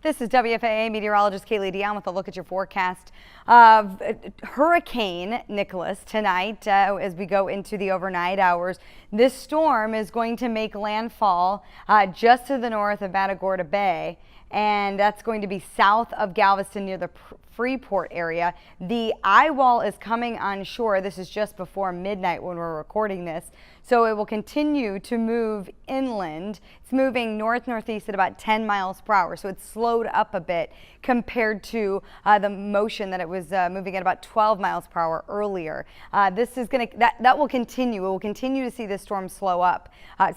This is WFAA meteorologist Kaylee Dion with a look at your forecast of Hurricane Nicholas tonight as we go into the overnight hours. This storm is going to make landfall just to the north of Matagorda Bay, and that's going to be south of Galveston near the Freeport area. The eye wall is coming on shore. This is just before midnight when we're recording this. So it will continue to move inland. It's moving north-northeast at about 10 miles per hour. So it's slowed up a bit compared to the motion that it was moving at about 12 miles per hour earlier. This is going to, that will continue. We will continue to see this storm slow up.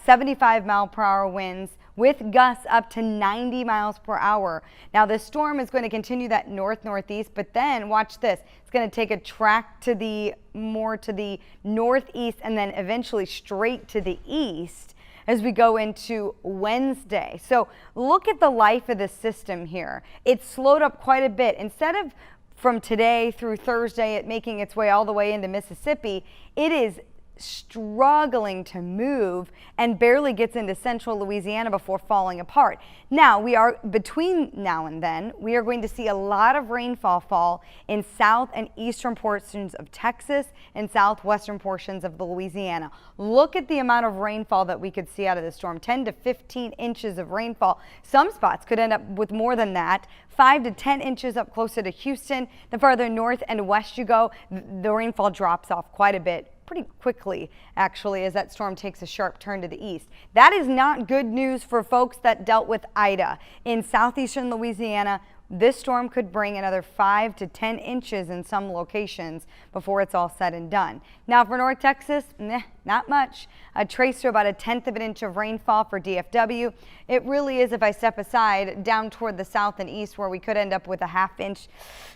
75 mile per hour winds with gusts up to 90 miles per hour. Now this storm is going to continue that north-northeast, but then watch this. It's going to take a track to the more to the northeast and then eventually straight to the east as we go into Wednesday. So look at the life of the system here. It's slowed up quite a bit. Instead of from today through Thursday it making its way all the way into Mississippi, it is struggling to move and barely gets into central Louisiana before falling apart. Now we are between now and then we are going to see a lot of rainfall fall in south and eastern portions of Texas and southwestern portions of the Louisiana. Look at the amount of rainfall that we could see out of the storm. 10 to 15 inches of rainfall. Some spots could end up with more than that. 5 to 10 inches up closer to Houston. The farther north and west you go, the rainfall drops off quite a bit. Pretty quickly, actually, as that storm takes a sharp turn to the east. That is not good news for folks that dealt with Ida. In southeastern Louisiana, this storm could bring another 5 to 10 inches in some locations before it's all said and done. Now for North Texas, not much. A trace to about 1/10 of an inch of rainfall for DFW. It really is, if I step aside, down toward the south and east where we could end up with a 1/2 inch,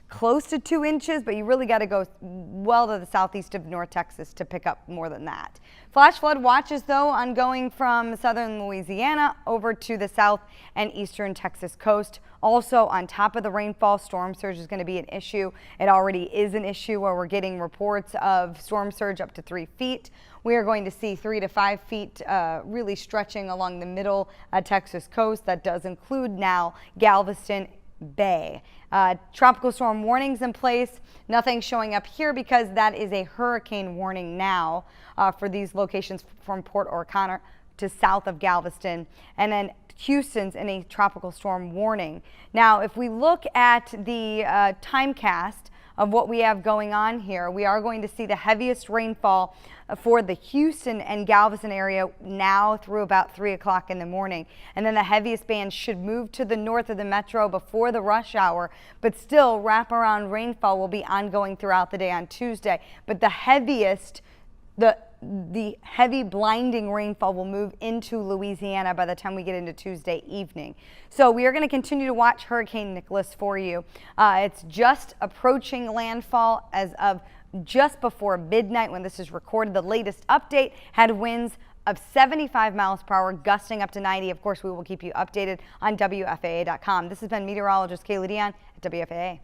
close to 2 inches, but you really got to go well to the southeast of North Texas to pick up more than that. Flash flood watches, though, ongoing from southern Louisiana over to the south and eastern Texas coast. Also, on top of the rainfall, storm surge is going to be an issue. It already is an issue where we're getting reports of storm surge up to 3 feet. We are going to see 3 to 5 feet really stretching along the middle Texas coast. That does include now Galveston Bay. Tropical storm warnings in place. Nothing showing up here because that is a hurricane warning now for these locations from Port O'Connor to south of Galveston, and then Houston's in a tropical storm warning. Now, if we look at the TIMECAST of what we have going on here, we are going to see the heaviest rainfall for the Houston and Galveston area now through about 3 o'clock in the morning. And then the heaviest bands should move to the north of the metro before the rush hour, but still wraparound rainfall will be ongoing throughout the day on Tuesday. But the heaviest, the heavy blinding rainfall will move into Louisiana by the time we get into Tuesday evening. So we are going to continue to watch Hurricane Nicholas for you. It's just approaching landfall as of just before midnight when this is recorded. The latest update had winds of 75 miles per hour, gusting up to 90. Of course, we will keep you updated on WFAA.com. This has been meteorologist Kaylee Dion at WFAA.